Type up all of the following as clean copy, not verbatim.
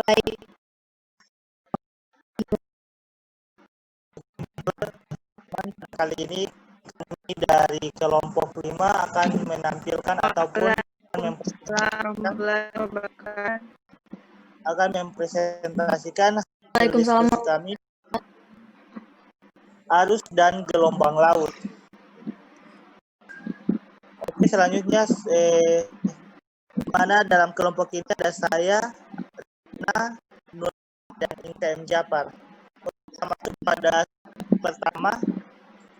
mulai kali ini kami dari kelompok 5 akan menampilkan ataupun akan mempresentasikan hasil diskusi kami arus dan gelombang laut. Oke, selanjutnya mana dalam kelompok ini ada saya, Rina, Nur, dan Inka M. Japar. Kita masuk pada pertama.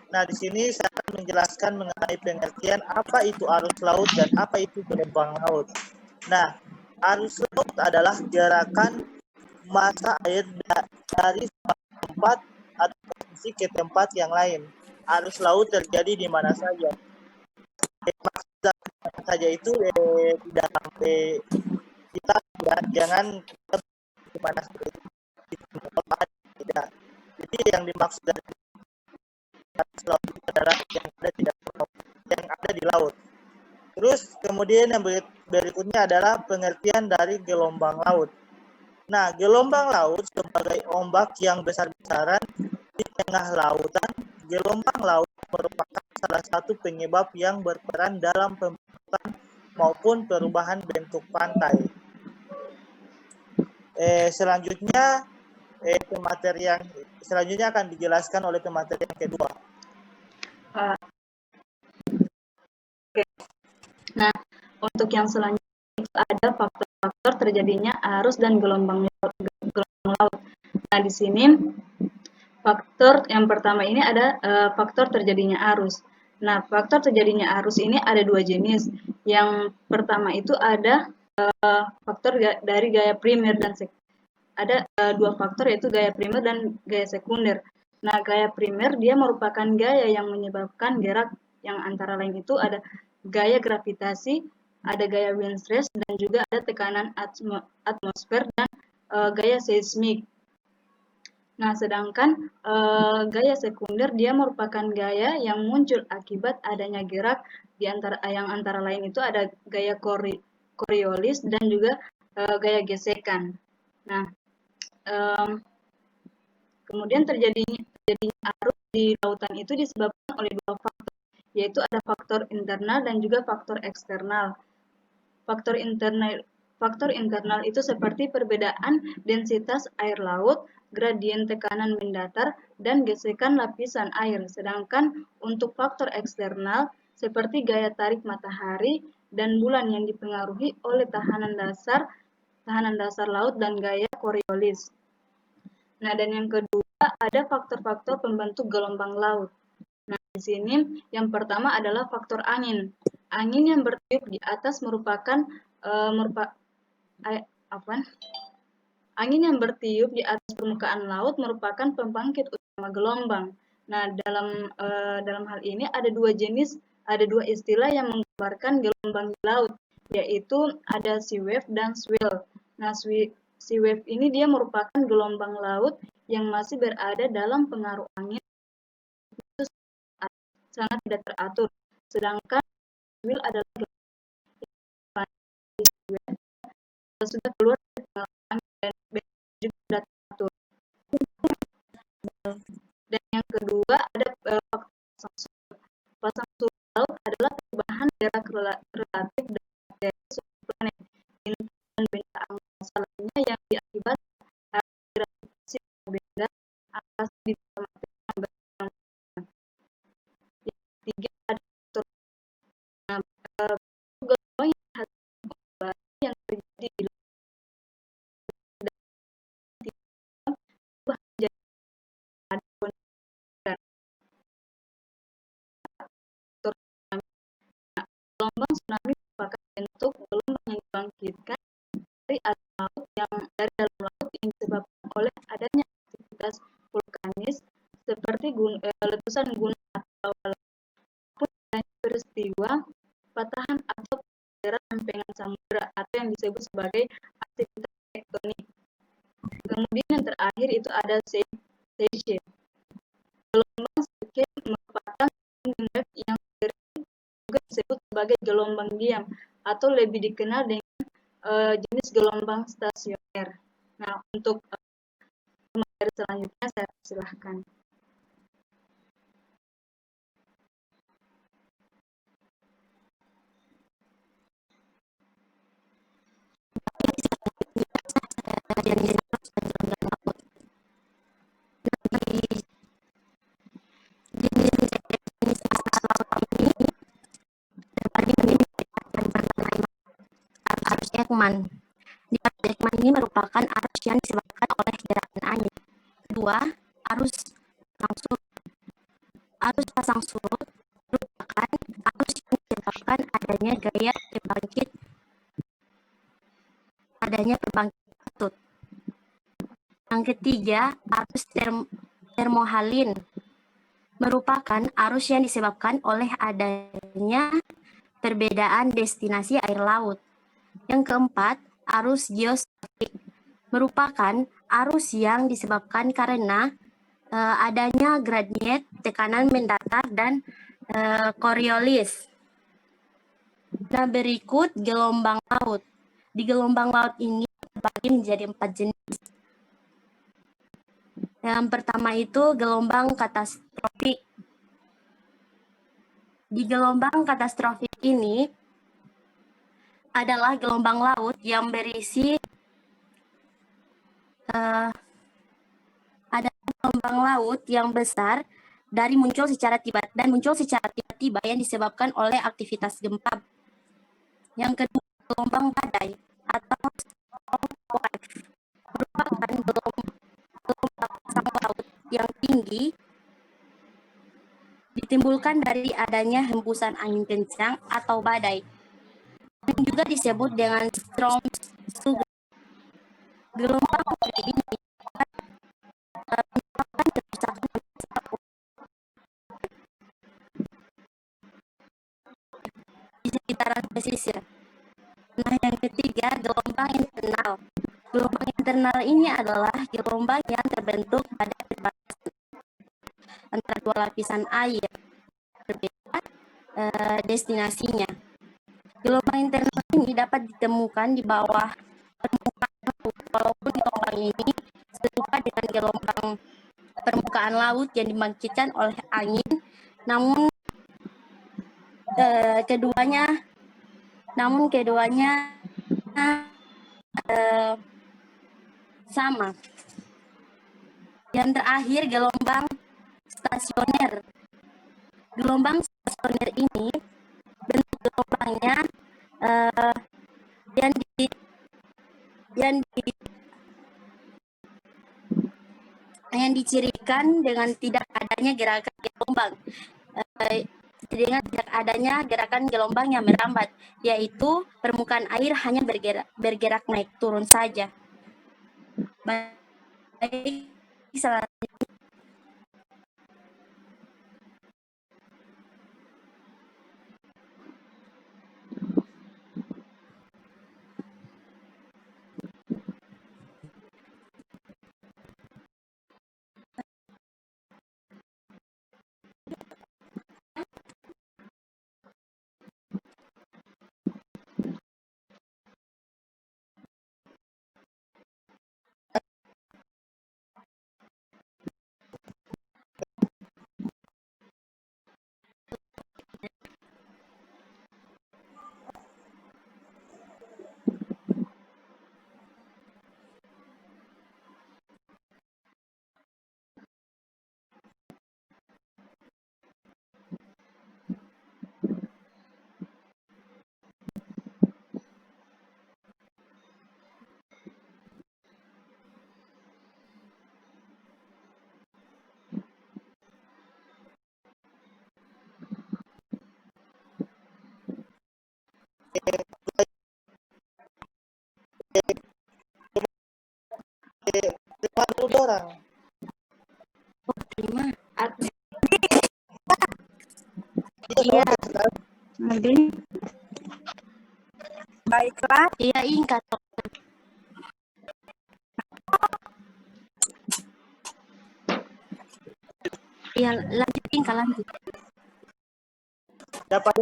Nah, di sini saya akan menjelaskan mengenai pengertian apa itu arus laut dan apa itu gelombang laut. Nah, arus laut adalah gerakan massa air dari tempat atau posisi ke tempat yang lain. Arus laut terjadi di mana saja. Maksud saja itu tidak sampai kita jangan di mana saja. Tidak. Jadi yang dimaksud dari arus laut adalah yang ada di laut. Terus kemudian yang berikutnya adalah pengertian dari gelombang laut. Nah, gelombang laut sebagai ombak yang besar-besaran di tengah lautan, gelombang laut merupakan salah satu penyebab yang berperan dalam pembentukan maupun perubahan bentuk pantai. Selanjutnya pemateri yang selanjutnya akan dijelaskan oleh pemateri yang kedua. Nah, untuk yang selanjutnya itu ada faktor-faktor terjadinya arus dan gelombang laut. Nah, di sini faktor yang pertama ini ada faktor terjadinya arus. Nah, faktor terjadinya arus ini ada dua jenis. Yang pertama itu ada faktor dari gaya primer dan ada dua faktor yaitu gaya primer dan gaya sekunder. Nah, gaya primer dia merupakan gaya yang menyebabkan gerak yang antara lain itu ada gaya gravitasi, ada gaya wind stress, dan juga ada tekanan atmosfer dan gaya seismik. Nah, sedangkan gaya sekunder dia merupakan gaya yang muncul akibat adanya gerak di antara lain itu ada gaya Coriolis dan juga gaya gesekan. Nah, kemudian terjadinya arus di lautan itu disebabkan oleh dua faktor, yaitu ada faktor internal dan juga faktor eksternal. Faktor internal itu seperti perbedaan densitas air laut, gradien tekanan mendatar, dan gesekan lapisan air. Sedangkan untuk faktor eksternal seperti gaya tarik matahari dan bulan yang dipengaruhi oleh tahanan dasar laut dan gaya Coriolis. Nah, dan yang kedua ada faktor-faktor pembentuk gelombang laut. Nah, di sini yang pertama adalah faktor angin. Angin yang bertiup di atas angin yang bertiup di atas permukaan laut merupakan pembangkit utama gelombang. Nah, dalam hal ini ada dua istilah yang menggambarkan gelombang di laut, yaitu ada sea wave dan swell. Nah, sea wave ini dia merupakan gelombang laut yang masih berada dalam pengaruh angin itu sangat tidak teratur. Sedangkan swell adalah sudah keluar dari pengaruh angin dan juga tidak teratur. Dan yang kedua ada pasang surut laut adalah perubahan gerak relatif dari suatu planet, bintang dan benda angkasa lainnya yang diakibatkan gravitasi benda angkasa di dalam yang berkembang. Yang ketiga ada faktor gelombang yang terjadi di gelombang tsunami merupakan bentuk gelombang yang dibangkitkan dari dalam laut yang disebabkan oleh adanya aktivitas vulkanis seperti letusan gunung atau maupun peristiwa patahan atau lempengan samudera atau yang disebut sebagai aktivitas tektonik. Kemudian yang terakhir itu ada seismik. Gelombang seismik merupakan wave yang juga disebut sebagai gelombang diam atau lebih dikenal dengan jenis gelombang stasioner. Nah, untuk materi selanjutnya saya silahkan. Arus Ekman. Di arus Ekman ini merupakan arus yang disebabkan oleh gerakan angin. Kedua, arus pasang surut. Arus pasang surut merupakan arus yang disebabkan adanya gaya pembangkit patut. Yang ketiga, arus termohalin merupakan arus yang disebabkan oleh adanya perbedaan destinasi air laut. Yang keempat, arus geostafik merupakan arus yang disebabkan karena adanya gradient tekanan mendatar dan Coriolis. Nah, berikut gelombang laut. Di gelombang laut ini terbagi menjadi 4 jenis. Yang pertama itu gelombang katastrofik. Di gelombang katastrofik ini adalah gelombang laut yang berisi gelombang laut yang besar dari muncul secara tiba-tiba yang disebabkan oleh aktivitas gempa. Yang kedua, gelombang badai atau storm wave merupakan gelombang pasang laut yang tinggi ditimbulkan dari adanya hembusan angin kencang atau badai, yang juga disebut dengan storm surge. Gelombang badai ini menyebabkan kerusakan di sekitaran pesisir. Nah, yang ketiga, gelombang internal. Gelombang internal ini adalah gelombang yang terbentuk pada perbatasan antara dua lapisan air berbeda destinasinya. Gelombang internal ini dapat ditemukan di bawah permukaan laut, walaupun gelombang ini serupa dengan gelombang permukaan laut yang dibangkitkan oleh angin, namun keduanya sama. Yang terakhir, gelombang stasioner. Gelombang stasioner ini bentuk gelombangnya yang dicirikan dengan tidak adanya gerakan gelombang, dengan tidak adanya gerakan gelombang yang merambat, yaitu permukaan air hanya bergerak naik turun saja. Baik, orang. Iya. Nanti. Baiklah. Iya, ingat. Iya, lanjutin Kak, lanjut. Dapat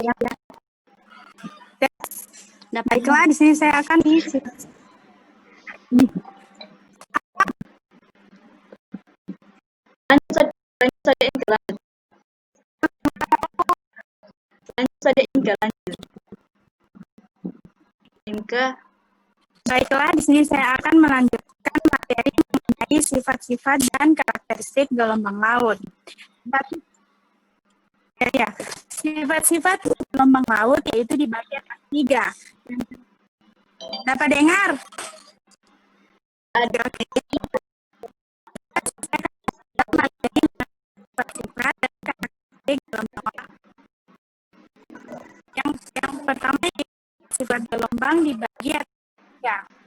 Baiklah, di sini saya akan mengisi. Lanjut saja Inka, lanjut. Lanjut saja Inka, lanjut. Inka. Baiklah, di sini saya akan melanjutkan materi mengenai sifat-sifat dan karakteristik gelombang laut. Ya, sifat-sifat gelombang laut yaitu dibagi atas 3. Dapat dengar? Ada. Sifat dan karakteristik gelombang laut. Yang pertama, sifat gelombang dibagi atas 3.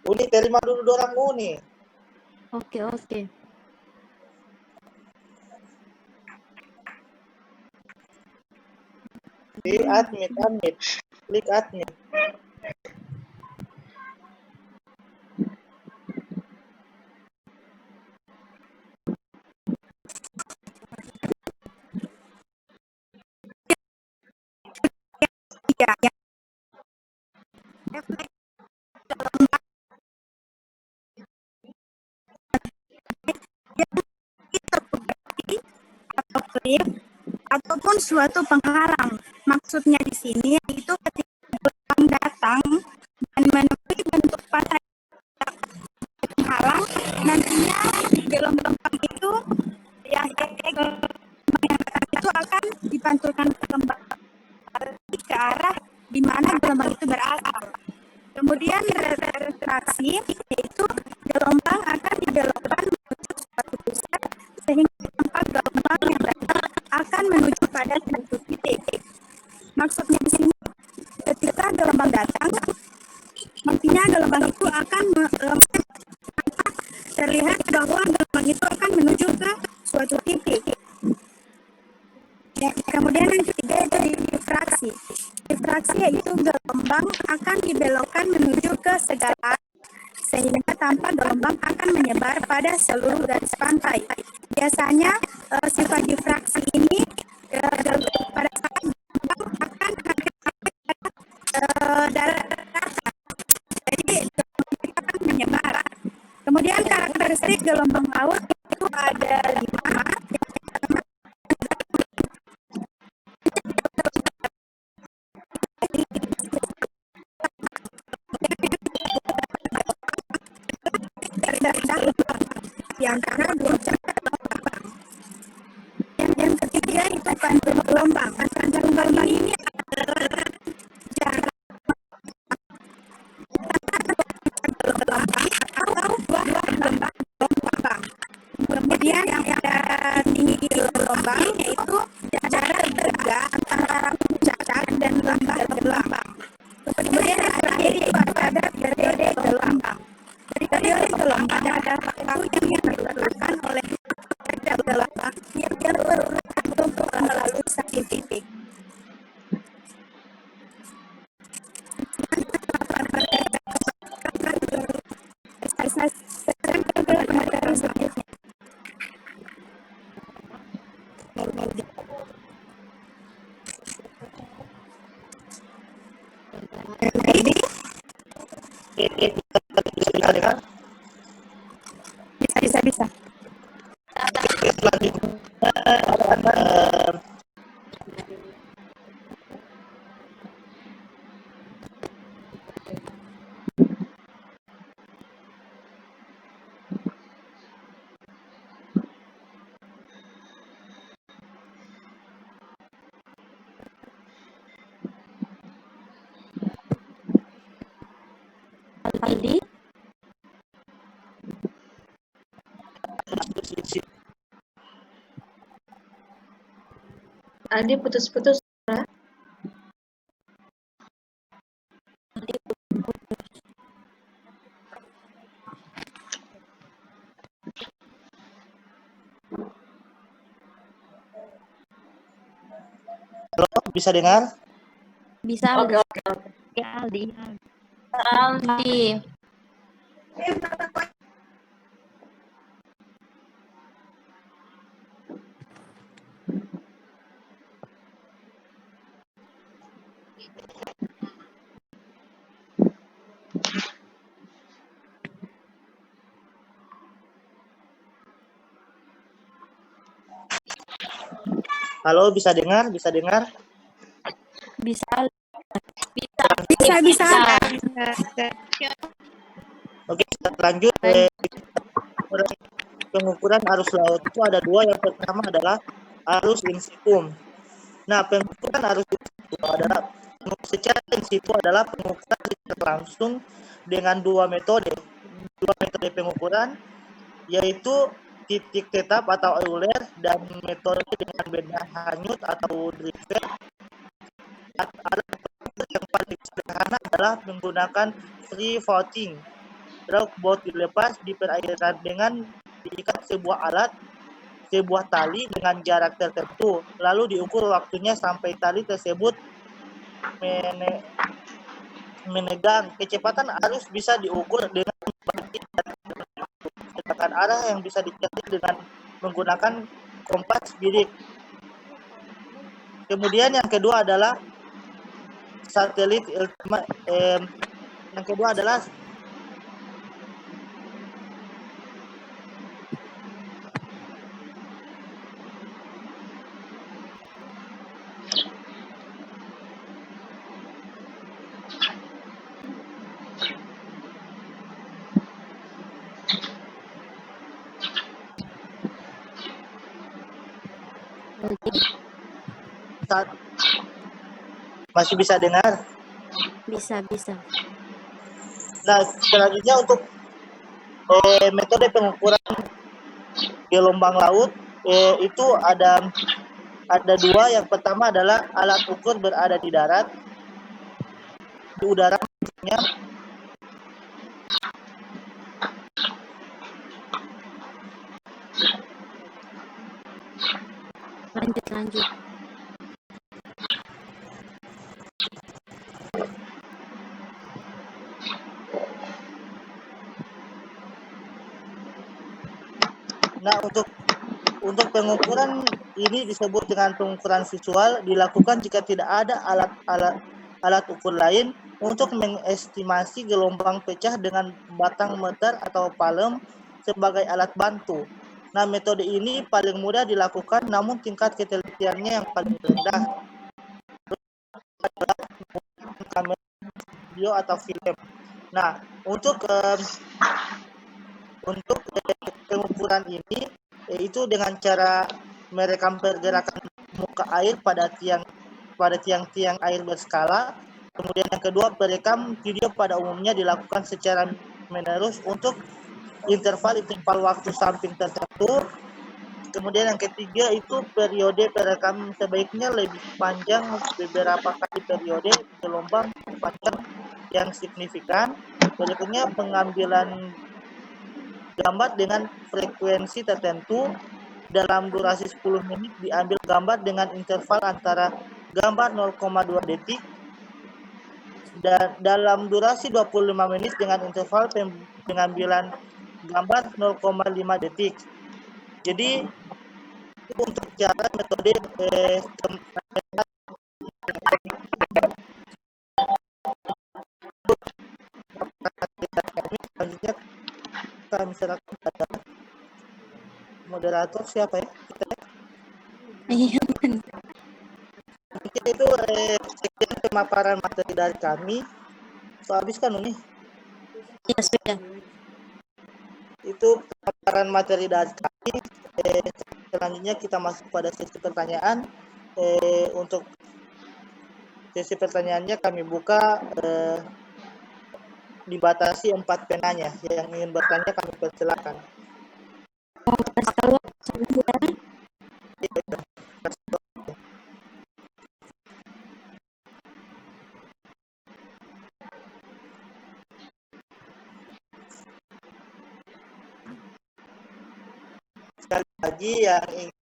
Uni terima dulu dorang Uni. Oke. Di admit. Klik admit. Ataupun suatu penghalang. Maksudnya di sini yaitu ketika gelombang datang dan menemui bentuk pantai penghalang, nantinya gelombang itu yang datang itu akan dipantulkan ke arah di mana gelombang itu berasal. Kemudian refraksi yaitu gelombang akan dibelokkan menuju suatu pusat sehingga tempat gelombang yang datang akan menuju pada satu titik. Maksudnya di sini ketika gelombang datang, nantinya gelombang itu akan terlihat bahwa gelombang itu akan menuju ke suatu titik. Ya, kemudian yang ketiga itu difraksi. Difraksi yaitu gelombang akan dibelokkan menuju ke segala sehingga tanpa gelombang akan menyebar pada seluruh garis pantai. Biasanya sifat difraksi ini pada saat gelombang akan darat jadi gelombang akan menyebar. Kemudian karakteristik gelombang laut itu ada 5. Yang karena yang ketiga itu pantul gelombang. Pantul gelombang ini adalah jarak gelombang atau buah gelombang. Kemudian yang ada tinggi gelombang yaitu jarak terdekat antara puncak dan lambah gelombang. Kemudian yang terakhir itu ada periode gelombang. Periode gelombang ada waktu yang dilakukan oleh gelombang yang berurutan untuk melalui satu titik. Bisa dengar? Bisa. Aldi. Aldi putus-putus. bisa dengar? Bisa Oke, Aldi. oke, oke. Ya, Aldi. Aldi. Halo, bisa dengar? Bisa dengar? Bisa Aldi. Bisa, bisa. Oke, kita lanjut. Pengukuran arus laut itu ada dua. Yang pertama adalah arus in situ. Nah, pengukuran arus in situ adalah secara in situ adalah pengukuran secara langsung dengan dua metode pengukuran, yaitu titik tetap atau euler dan metode dengan benda hanyut atau driver. Alat yang paling sederhana adalah menggunakan free floating. Rowboat dilepas di perairan dengan diikat sebuah tali dengan jarak tertentu, lalu diukur waktunya sampai tali tersebut menegang. Kecepatan arus bisa diukur dengan sedangkan arah yang bisa dicari dengan menggunakan kompas bidik. Kemudian yang kedua adalah satelit yang kedua adalah masih bisa dengar. Bisa. Nah, selanjutnya untuk metode pengukuran gelombang laut itu ada dua. Yang pertama adalah alat ukur berada di darat, di udara maksudnya. Lanjut. Nah, untuk pengukuran ini disebut dengan pengukuran visual, dilakukan jika tidak ada alat ukur lain untuk mengestimasi gelombang pecah dengan batang meter atau palem sebagai alat bantu. Nah, metode ini paling mudah dilakukan, namun tingkat ketelitiannya yang paling rendah. Kamera video atau film. Nah, untuk pengukuran ini itu dengan cara merekam pergerakan muka air pada tiang-tiang air berskala. Kemudian yang kedua, perekam video pada umumnya dilakukan secara menerus untuk interval waktu samping tertentu. Kemudian yang ketiga itu periode perekam sebaiknya lebih panjang, beberapa kali periode gelombang panjang yang signifikan. Berikutnya pengambilan gambar dengan frekuensi tertentu. Dalam durasi 10 menit diambil gambar dengan interval antara gambar 0,2 detik dan dalam durasi 25 menit dengan interval pengambilan gambar 0,5 detik. Jadi itu untuk cara metode selanjutnya kami serahkan pada moderator. Siapa ya? Iya. Mungkin itu sekian pemaparan materi dari kami. So habis kan nih? Iya, sudah. Itu pemaparan materi dari kami. Selanjutnya kita masuk pada sesi pertanyaan. Untuk sesi pertanyaannya kami buka, dibatasi 4 penanya. Yang ingin bertanya kami persilakan. Sekali lagi yang ingin